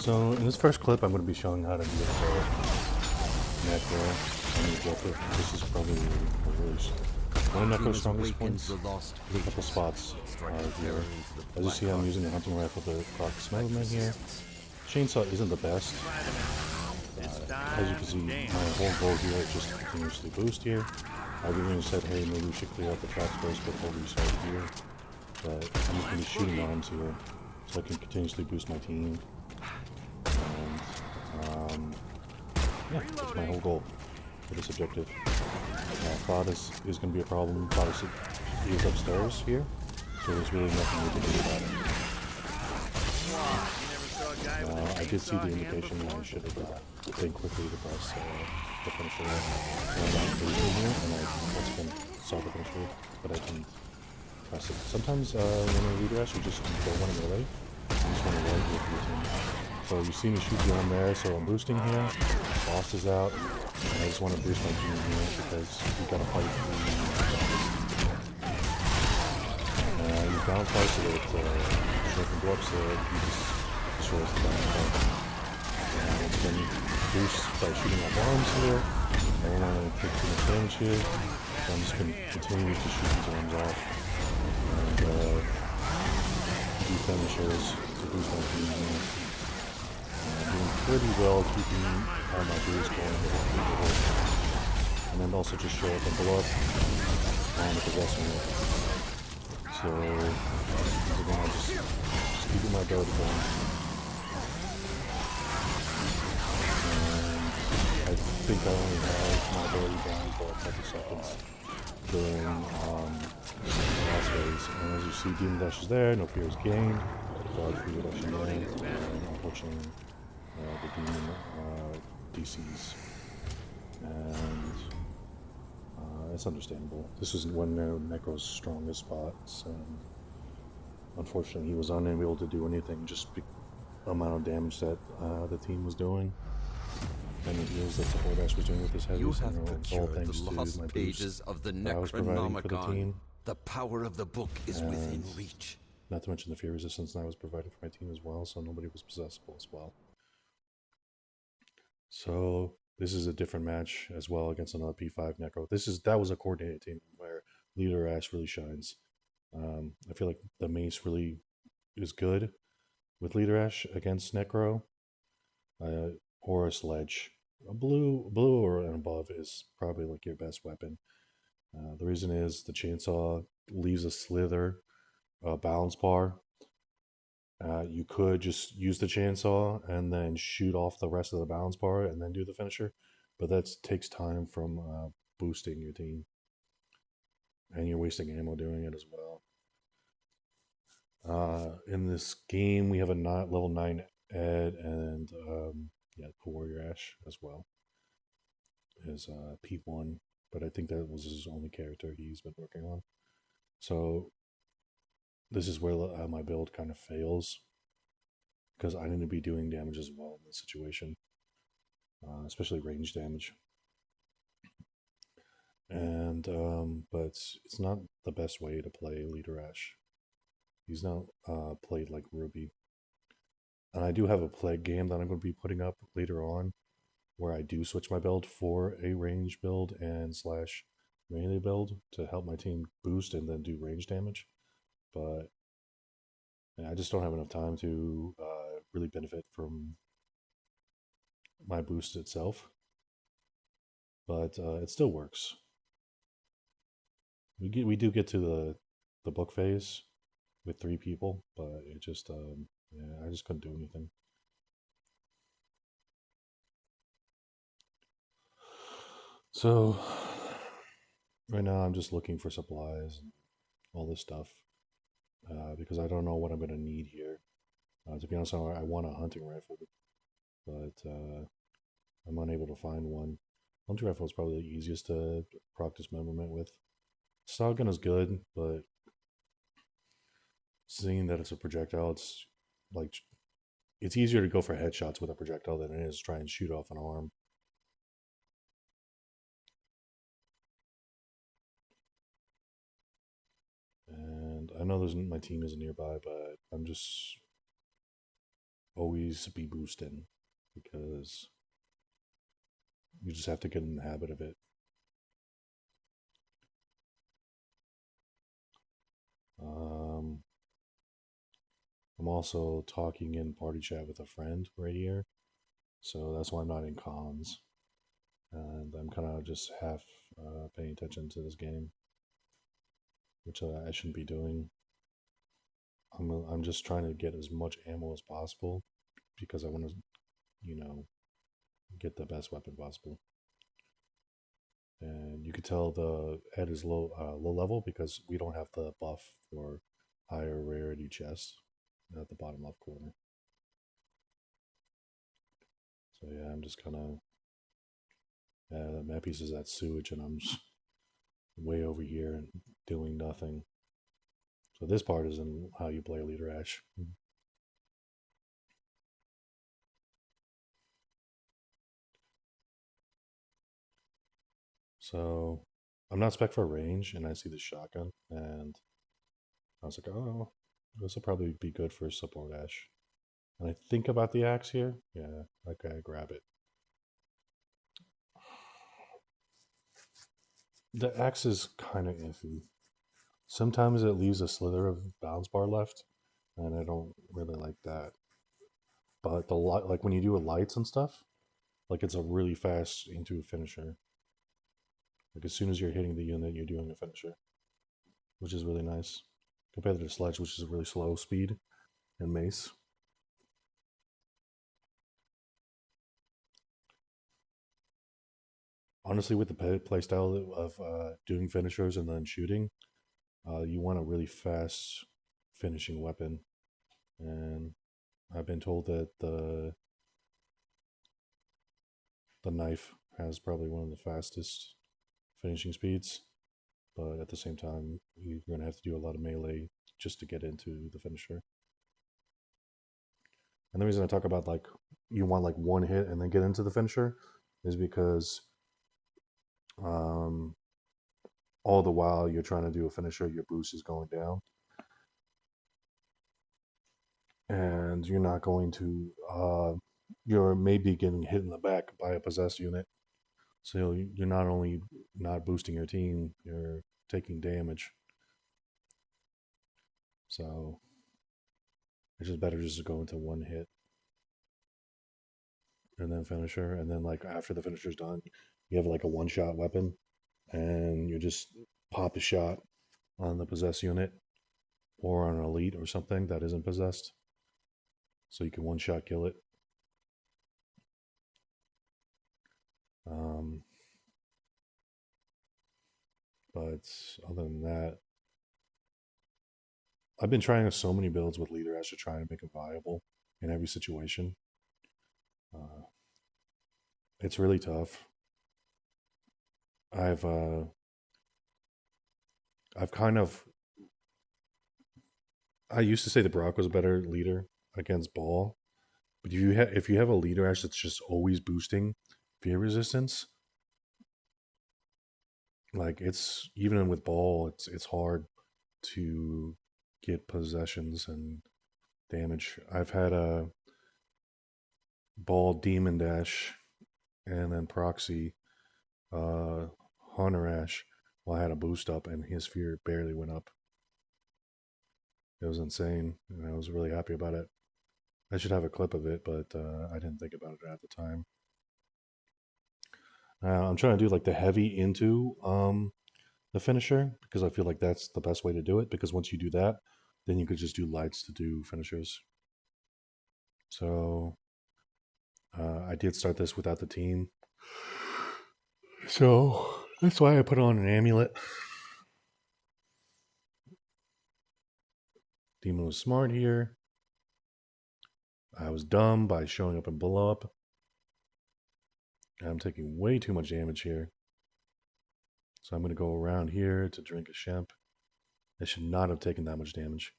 So in this first clip, I'm going to be showing how to do a necro on the objective. This is probably one of necro's strongest points. There's a couple spots here. As you see, I'm using a hunting rifle to proc dismemberment here. Chainsaw isn't the best. As you can see, my whole goal here is just to continuously boost here. I even said, hey, maybe we should clear out the traps first before we start here. But I'm just going to be shooting arms here, so I can continuously boost my team. And, yeah, that's my whole goal for this objective. Thaddeus is going to be a problem. Thaddeus is upstairs here, so there's really nothing we can do about it. I did see the indication that I should have been quickly to press the finisher here, and I once again saw the finisher, but I didn't press it. Sometimes when you leader Lash, you just don't want to go away. You just want to run with your team. So you see me shoot the arm there, so I'm boosting here. Boss is out, and I just want to boost my team here because we gotta fight you bounce out so that sure can go up, so you just destroys the bounce out. And once again, boost by shooting off arms here. I don't want to take too much damage here, so I'm just going to continue to shoot these arms off. And do finishers to boost my team here. Doing pretty well keeping my boost going. And then also just show up and blow up on the possessing it. So, again, I'll just keep my ability going. And I think I only have my ability down for a couple seconds during the last phase. And as you see, Demon Dash is there, no fear is gained. Dodge free reduction there, and unfortunately, the demon DCs. And it's understandable. This isn't one of Necro's strongest spots, and unfortunately he was unable to do anything, just the amount of damage that the team was doing, and the heals that the Dash was doing with his heavies, and it was all thanks to my boost of the that I was providing for the team. The power of the book is within reach. Not to mention the fear resistance that I was providing for my team as well, so nobody was possessable as well. So this is a different match as well against another P5 Necro. That was a coordinated team where Leader Ash really shines. I feel like the mace really is good with Leader Ash against Necro. Or a sledge. A blue or and above is probably like your best weapon. The reason is the chainsaw leaves a slither balance bar. You could just use the chainsaw and then shoot off the rest of the balance bar and then do the finisher, but that takes time from boosting your team, and you're wasting ammo doing it as well. In this game, we have a level 9 Ed and Warrior Ash as well as P1, but I think that was his only character he's been working on. So this is where my build kind of fails, because I need to be doing damage as well in this situation, especially range damage. And but it's not the best way to play Leader Ash. He's not played like Ruby. And I do have a Plague game that I'm going to be putting up later on, where I do switch my build for a range build and / melee build to help my team boost and then do range damage. But I just don't have enough time to really benefit from my boost itself. But it still works. We do get to the book phase with 3 people, but it just I just couldn't do anything. So right now I'm just looking for supplies and all this stuff, because I don't know what I'm going to need here. To be honest, I want a hunting rifle, but I'm unable to find one. Hunting rifle is probably the easiest to proc dismemberment with. Shotgun is good, but seeing that it's a projectile, it's easier to go for headshots with a projectile than it is to try and shoot off an arm. And I know my team isn't nearby, but I'm just always be boosting because you just have to get in the habit of it. Um, I'm also talking in party chat with a friend right here, so that's why I'm not in cons, and I'm kind of just half paying attention to this game, which I shouldn't be doing. I'm just trying to get as much ammo as possible because I want to, you know, get the best weapon possible. And you could tell the head is low level because we don't have the buff for higher rarity chest at the bottom left corner. So yeah, I'm just kind of the map piece is at sewage, and I'm just way over here and doing nothing. So this part is in how you play leader Ash. So I'm not spec for range, and I see the shotgun, and I was like, oh, this will probably be good for support Ash. And I think about the axe here. Yeah, okay, grab it. The axe is kind of iffy. Sometimes it leaves a slither of bounce bar left, and I don't really like that. But the light, like when you do with lights and stuff, like it's a really fast into finisher. Like as soon as you're hitting the unit, you're doing a finisher, which is really nice compared to the sledge, which is a really slow speed and mace. Honestly, with the play style of doing finishers and then shooting, you want a really fast finishing weapon. And I've been told that the knife has probably one of the fastest finishing speeds, but at the same time, you're going to have to do a lot of melee just to get into the finisher. And the reason I talk about like you want like one hit and then get into the finisher is because um, all the while you're trying to do a finisher, your boost is going down, and you're not going to. You're maybe getting hit in the back by a possessed unit, so you're not only not boosting your team, you're taking damage. So it's just better just to go into one hit and then finisher, and then like after the finisher's done, you have like a one shot weapon, and you just pop a shot on the possessed unit or on an elite or something that isn't possessed, so you can one shot kill it. Um, but other than that, I've been trying so many builds with leader Ash to try and make it viable in every situation. Uh, it's really tough. I've uh, I've kind of I used to say the Brock was a better leader against Ball, but if you have a leader Ash that's just always boosting fear resistance, like it's even with Ball, it's hard to get possessions and damage. I've had a Ball Demon Dash and then Proxy uh, Hunter Ash. Well, I had a boost up, and his fear barely went up. It was insane, and I was really happy about it. I should have a clip of it, but I didn't think about it at the time. I'm trying to do like the heavy into the finisher because I feel like that's the best way to do it. Because once you do that, then you could just do lights to do finishers. So I did start this without the team, so that's why I put on an amulet. Demon was smart here. I was dumb by showing up and blow up. I'm taking way too much damage here. So I'm going to go around here to drink a Shemp. I should not have taken that much damage.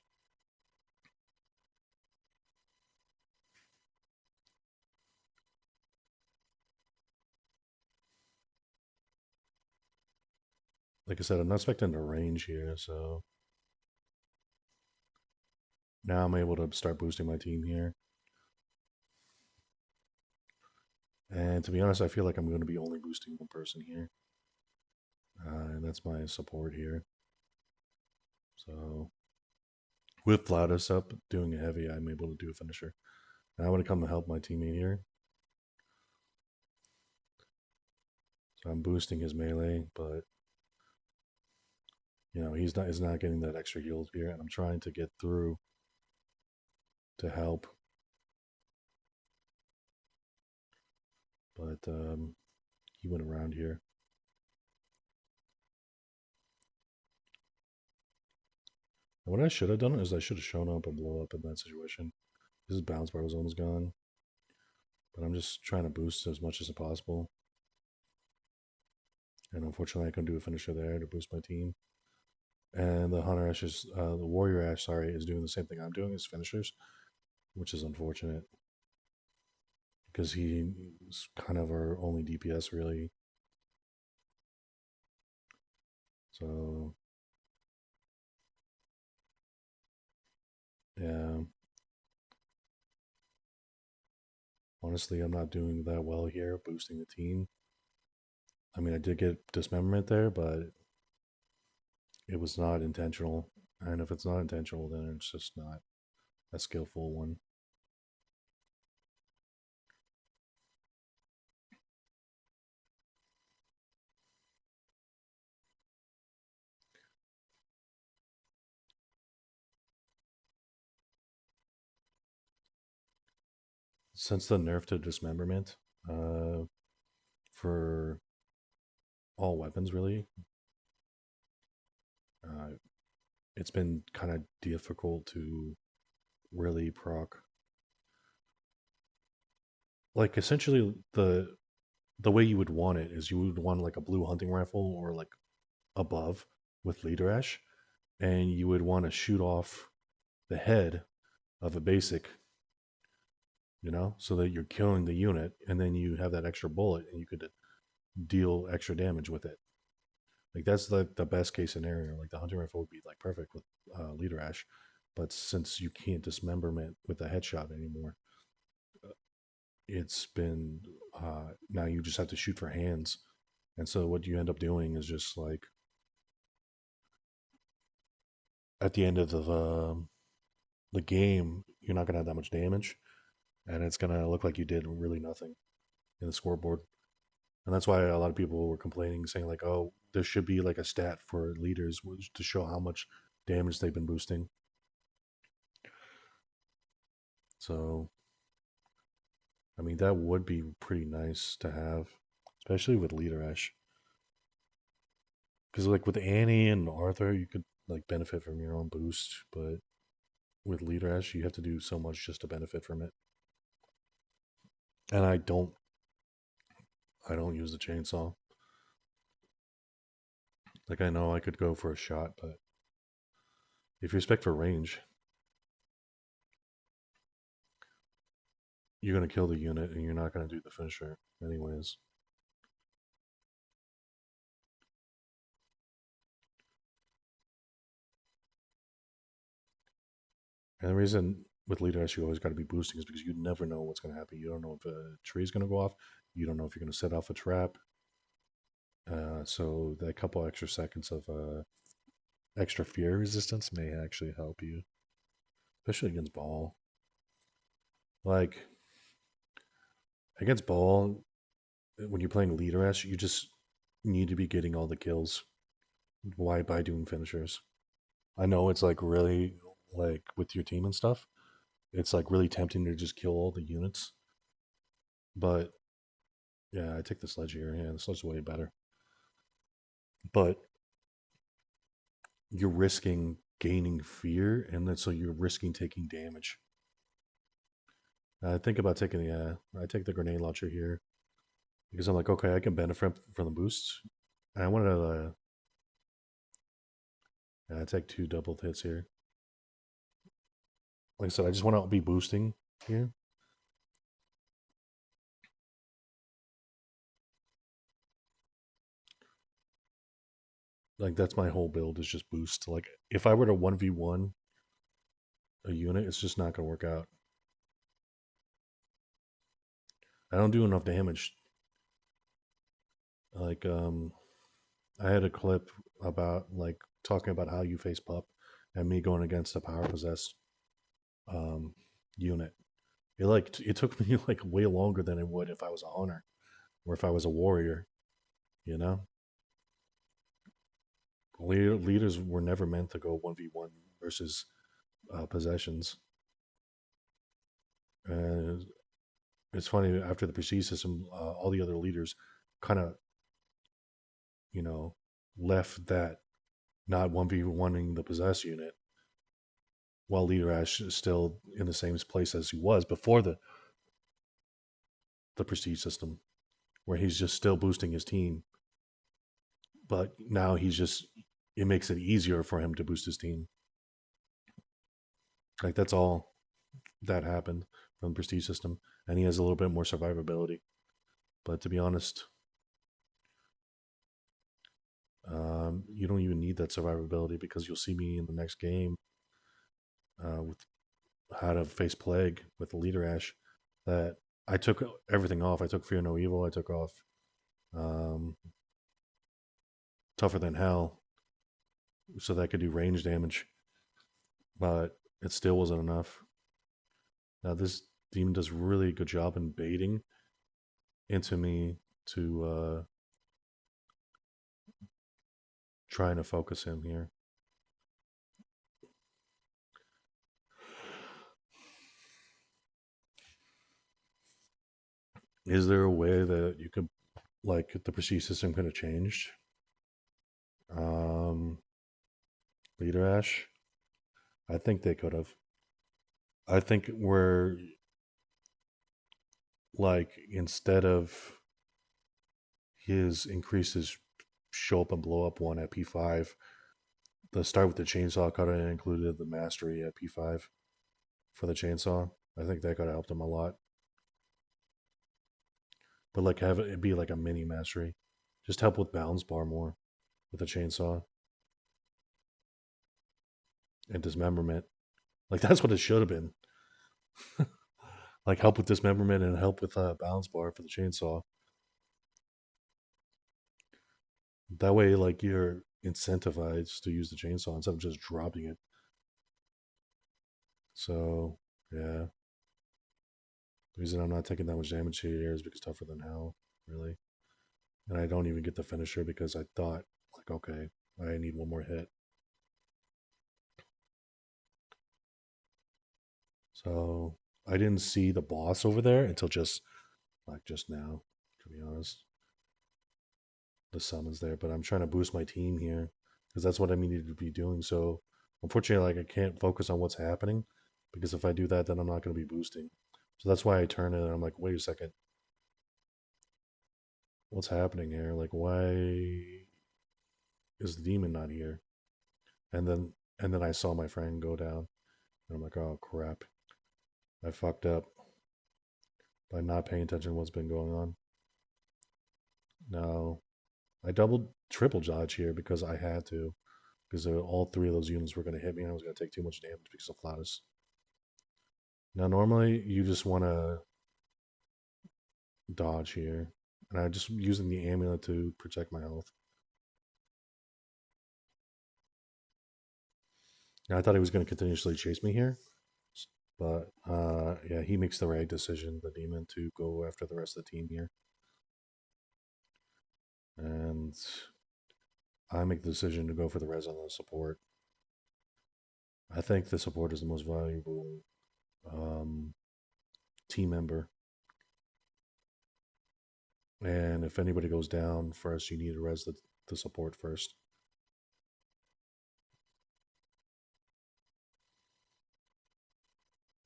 Like I said, I'm not expecting the range here, so now I'm able to start boosting my team here. And to be honest, I feel like I'm going to be only boosting one person here. And that's my support here. So with Vlados up doing a heavy, I'm able to do a finisher. And I want to come and help my teammate here. So I'm boosting his melee, but he's not getting that extra heal here, and I'm trying to get through to help. But he went around here. And what I should have done is I should have shown up and blow up in that situation. His bounce bar was almost gone. But I'm just trying to boost as much as possible. And unfortunately, I couldn't do a finisher there to boost my team. And the Hunter Ash is, the Warrior Ash, sorry, is doing the same thing I'm doing as finishers, which is unfortunate. Because he's kind of our only DPS, really. So, yeah. Honestly, I'm not doing that well here, boosting the team. I mean, I did get dismemberment there, but it was not intentional. And if it's not intentional, then it's just not a skillful one. Since the nerf to dismemberment, for all weapons, really, uh, it's been kind of difficult to really proc. Like essentially, the way you would want it is you would want like a blue hunting rifle or like above with leader ash, and you would want to shoot off the head of a basic, so that you're killing the unit, and then you have that extra bullet, and you could deal extra damage with it. Like that's the best case scenario. Like the hunting rifle would be like perfect with leader ash, but since you can't dismemberment with a headshot anymore, it's been now you just have to shoot for hands, and so what you end up doing is just like at the end of the game, you're not gonna have that much damage, and it's gonna look like you did really nothing in the scoreboard. And that's why a lot of people were complaining, saying like, "Oh, there should be like a stat for leaders to show how much damage they've been boosting." So, I mean, that would be pretty nice to have, especially with leader ash. Because like with Annie and Arthur, you could like benefit from your own boost, but with leader ash, you have to do so much just to benefit from it. And I don't use the chainsaw. Like I know I could go for a shot, but if you respect for range, you're gonna kill the unit and you're not gonna do the finisher anyways. And the reason with leader ash you always got to be boosting is because you never know what's going to happen. You don't know if a tree is going to go off. You don't know if you're going to set off a trap. So that couple extra seconds of extra fear resistance may actually help you, especially against ball. Like against ball, when you're playing leader ash, you just need to be getting all the kills. Why by doing finishers? I know it's like really like with your team and stuff. It's like really tempting to just kill all the units, but yeah, I take the sledge here. Yeah, the sledge is way better. But you're risking gaining fear, and then so you're risking taking damage. I think about taking I take the grenade launcher here because I'm like, okay, I can benefit from the boosts. And I want to take 2 double hits here. Like I said, I just want to be boosting here. Like that's my whole build is just boost. Like if I were to 1v1 a unit, it's just not going to work out. I don't do enough damage. Like I had a clip about like talking about how you face pup and me going against a power possessed um unit. It took me like way longer than it would if I was a hunter or if I was a warrior, you know? Leaders were never meant to go 1v1 versus possessions. And it's funny, after the prestige system, all the other leaders kind of, you know, left that not 1v1ing the possessed unit, while Leader Ash is still in the same place as he was before the prestige system, where he's just still boosting his team. But now it makes it easier for him to boost his team. Like that's all that happened from the prestige system. And he has a little bit more survivability. But to be honest, you don't even need that survivability because you'll see me in the next game with how to face plague with the leader Ash. That I took everything off. I took Fear No Evil. I took off um, Tougher Than Hell, so that I could do range damage, but it still wasn't enough. Now this demon does really good job in baiting into me to trying to focus him here. Is there a way that you could, like, the prestige system could have changed? Um, Leader Ash, I think they could have. I think where, like, instead of his increases show up and blow up one at P5, the start with the chainsaw could have included the mastery at P5 for the chainsaw. I think that could have helped him a lot. But like have it be like a mini mastery. Just help with balance bar more with the chainsaw and dismemberment. Like that's what it should have been. Like help with dismemberment and help with balance bar for the chainsaw. That way, like you're incentivized to use the chainsaw instead of just dropping it. So yeah, the reason I'm not taking that much damage here is because Tougher Than Hell, really. And I don't even get the finisher because I thought, like, okay, I need one more hit. So I didn't see the boss over there until just now, to be honest. The summons there, but I'm trying to boost my team here because that's what I needed to be doing. So unfortunately, like I can't focus on what's happening because if I do that, then I'm not going to be boosting. So that's why I turn it and I'm like, wait a second, what's happening here? Like, why is the demon not here? And then I saw my friend go down, and I'm like, oh crap, I fucked up by not paying attention to what's been going on. Now I triple dodge here because I had to, because all three of those units were going to hit me, and I was going to take too much damage because of Flatus. Now, normally you just want to dodge here, and I'm just using the amulet to protect my health. Now, I thought he was going to continuously chase me here, but yeah, he makes the right decision, the demon, to go after the rest of the team here. And I make the decision to go for the res on the support. I think the support is the most valuable team member. And if anybody goes down first, you need to res the support first.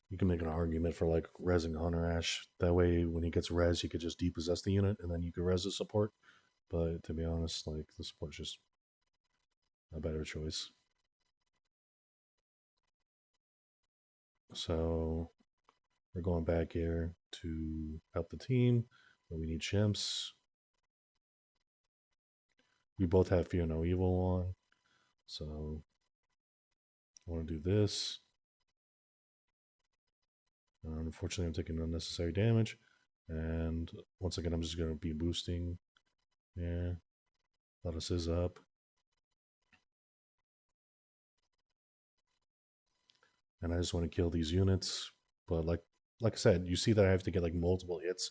You can make an argument for like resing Hunter Ash. That way, when he gets res, he could just depossess the unit, and then you could res the support. But to be honest, like the support's just a better choice. So we're going back here to help the team, but we need chimps. We both have Fear No Evil on, so I want to do this. Unfortunately, I'm taking unnecessary damage. And once again, I'm just going to be boosting. Yeah. Lotus is up. And I just want to kill these units. But like I said, you see that I have to get like multiple hits.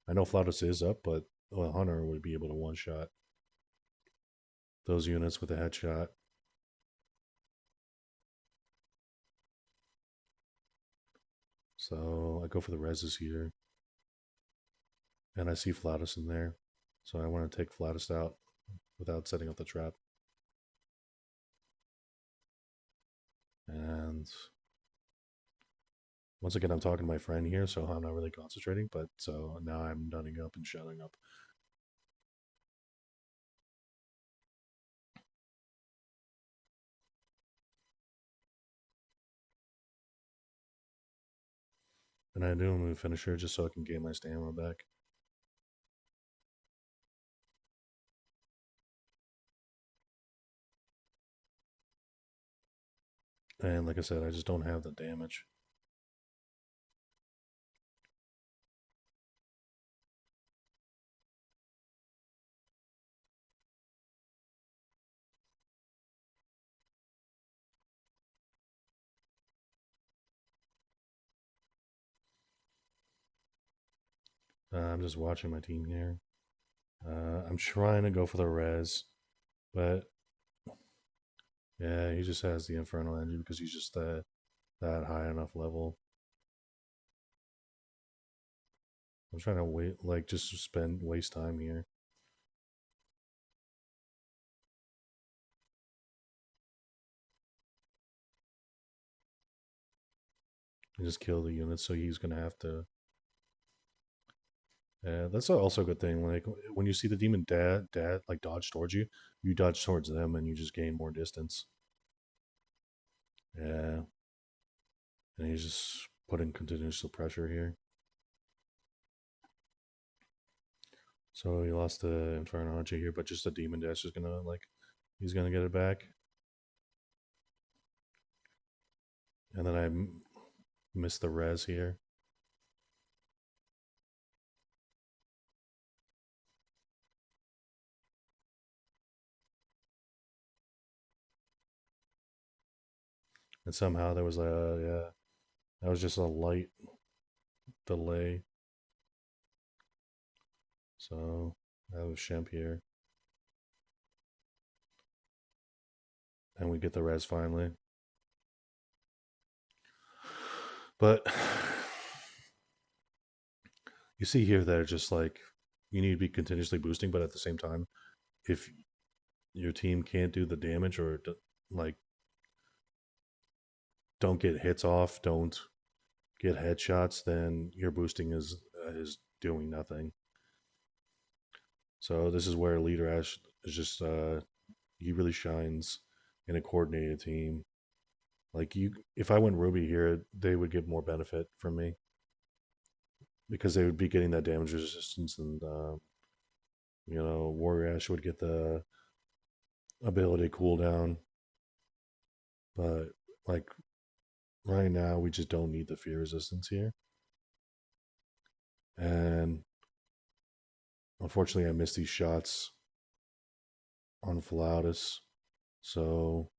I know Flautus is up, but Hunter would be able to one-shot those units with a headshot. So I go for the reses here. And I see Flautus in there. So I want to take Flautus out without setting up the trap. And once again, I'm talking to my friend here, so I'm not really concentrating. But so now I'm nutting up and shutting up. And I do a move finisher just so I can gain my stamina back. And like I said, I just don't have the damage. I'm just watching my team here. I'm trying to go for the res, but yeah, he just has the infernal engine because he's just that high enough level. I'm trying to wait, like just waste time here. And just kill the units, so he's gonna have to. Yeah, that's also a good thing. Like when you see the demon dad like dodge towards you, you dodge towards them, and you just gain more distance. Yeah, and he's just putting continuous pressure here. So he lost the Inferno Archer here, but just the Demon Dash is gonna he's gonna get it back. And then I missed the res here. And somehow there was yeah, that was just a light delay. So that was Shemp here. And we get the res finally. But you see here that it's just like you need to be continuously boosting, but at the same time, if your team can't do the damage or like don't get hits off, don't get headshots, then your boosting is doing nothing. So this is where Leader Ash is just he really shines in a coordinated team. Like if I went Ruby here, they would get more benefit from me because they would be getting that damage resistance, and Warrior Ash would get the ability cooldown. But like right now, we just don't need the fear resistance here, and unfortunately, I missed these shots on Flautus, so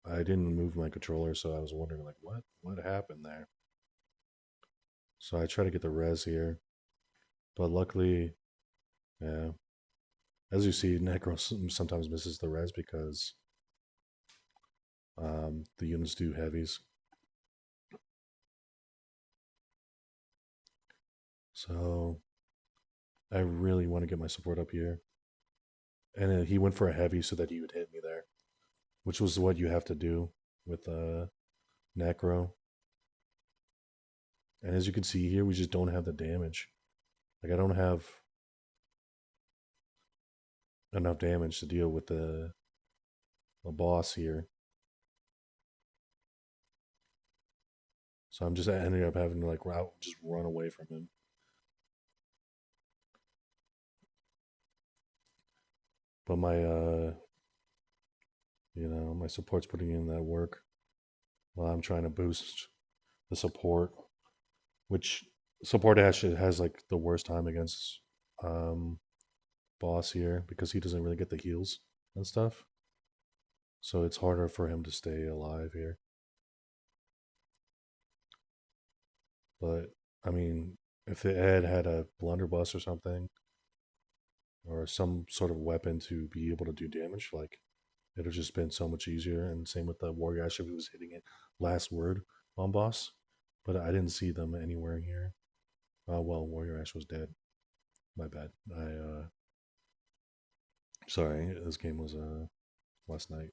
I didn't move my controller, so I was wondering like what happened there. So I try to get the res here, but luckily, yeah, as you see, Necro sometimes misses the res because the units do heavies. So I really want to get my support up here, and he went for a heavy so that he would hit me there, which was what you have to do with Necro. And as you can see here, we just don't have the damage. Like I don't have enough damage to deal with the boss here. So I'm just ending up having to just run away from him. But my my support's putting in that work while I'm trying to boost the support, which support Ash has like the worst time against um, boss here because he doesn't really get the heals and stuff. So it's harder for him to stay alive here. But I mean, if the Ed had a blunderbuss or something, or some sort of weapon to be able to do damage, like it would have just been so much easier. And same with the Warrior Ash if he was hitting it last word on boss. But I didn't see them anywhere here. Well, Warrior Ash was dead. My bad. Sorry, this game was last night.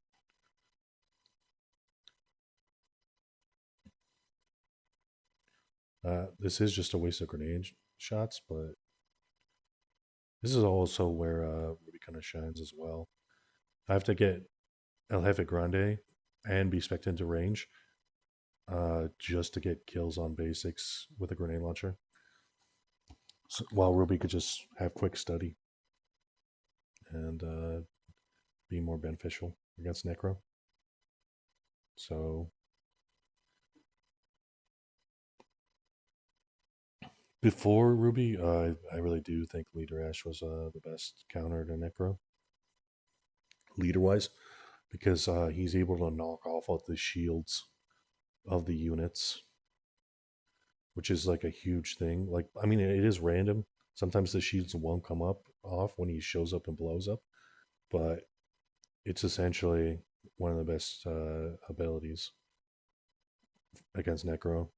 This is just a waste of grenade shots, but this is also where Ruby kind of shines as well. I have to get El Jefe Grande and be spec'd into range just to get kills on basics with a grenade launcher. So, while Ruby could just have quick study and be more beneficial against Necro. So before Ruby, I really do think Leader Ash was the best counter to Necro, leader wise, because he's able to knock off all the shields of the units, which is like a huge thing. Like, I mean, it is random. Sometimes the shields won't come up off when he shows up and blows up, but it's essentially one of the best abilities against Necro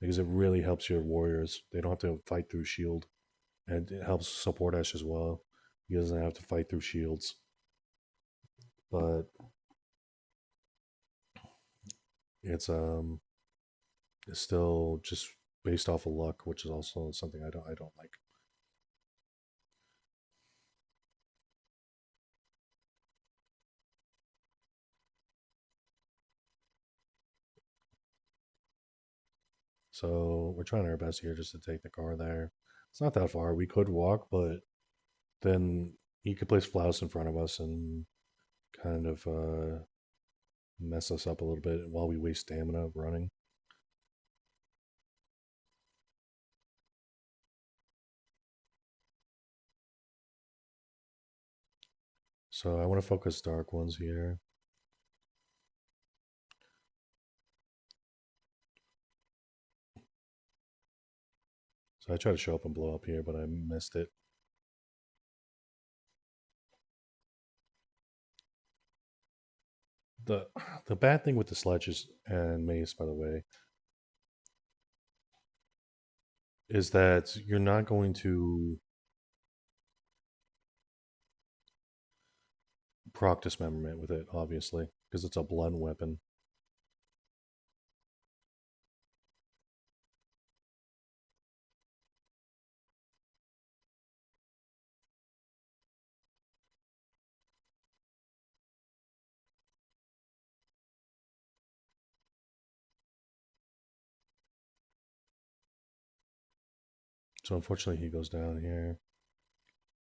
because it really helps your warriors. They don't have to fight through shield, and it helps support Ash as well. He doesn't have to fight through shields, but it's it's still just based off of luck, which is also something I don't like. So we're trying our best here just to take the car there. It's not that far. We could walk, but then he could place Flaus in front of us and kind of mess us up a little bit while we waste stamina running. So I want to focus Dark Ones here. So I tried to show up and blow up here, but I missed it. The the bad thing with the sledges and mace, by the way, is that you're not going to proc dismemberment with it, obviously, because it's a blunt weapon. So unfortunately, he goes down here.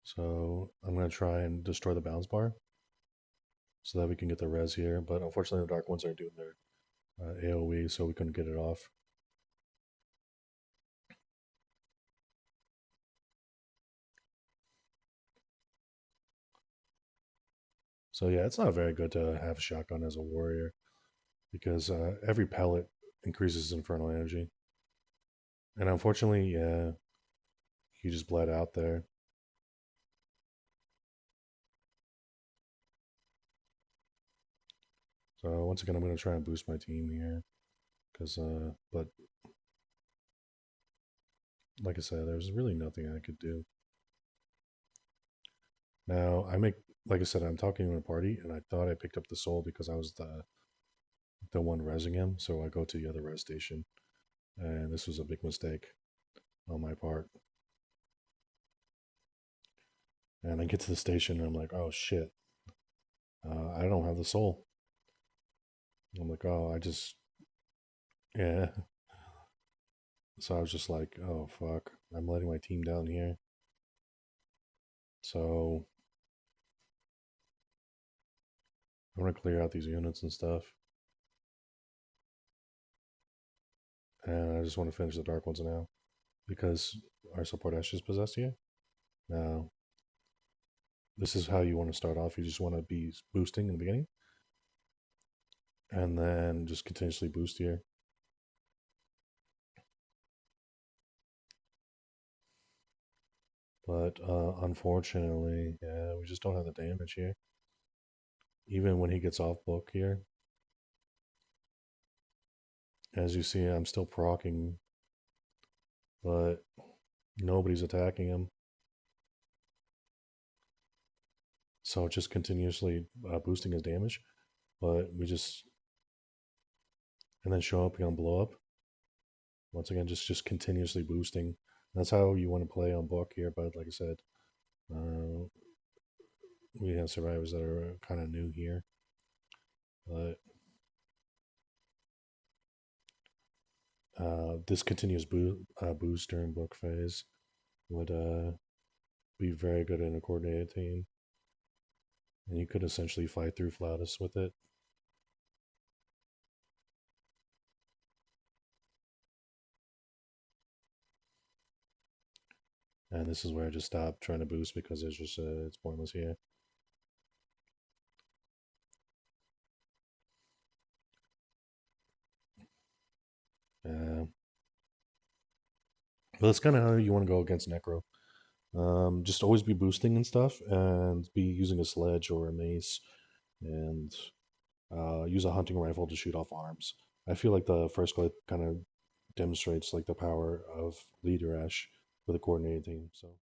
So I'm going to try and destroy the bounce bar so that we can get the res here. But unfortunately, the Dark Ones are doing their AoE, so we couldn't get it off. So yeah, it's not very good to have a shotgun as a warrior because every pellet increases infernal energy. And unfortunately, yeah, he just bled out there. So once again, I'm going to try and boost my team here because, but like I said, there's really nothing I could do. Now like I said, I'm talking in a party, and I thought I picked up the soul because I was the one resing him. So I go to the other res station, and this was a big mistake on my part. And I get to the station, and I'm like, oh shit, I don't have the soul. I'm like, oh, yeah. So I was just like, oh fuck, I'm letting my team down here. So I'm gonna clear out these units and stuff. And I just want to finish the Dark Ones now. because our support Ash is possessed here. Now, this is how you want to start off. You just want to be boosting in the beginning, and then just continuously boost here. But unfortunately, yeah, we just don't have the damage here. Even when he gets off book here. As you see, I'm still proccing, but nobody's attacking him. So just continuously boosting his damage. But we just... And then show up on blow up. Once again, just continuously boosting. That's how you want to play on book here, but like I said, we have survivors that are kind of new here. But this continuous boost during book phase would be very good in a coordinated team. And you could essentially fight through Flatus with it. And this is where I just stopped trying to boost because it's just it's pointless here. But that's kind of how you want to go against Necro. Just always be boosting and stuff, and be using a sledge or a mace, and use a hunting rifle to shoot off arms. I feel like the first clip kind of demonstrates like the power of Leader Ash with a coordinated team. So.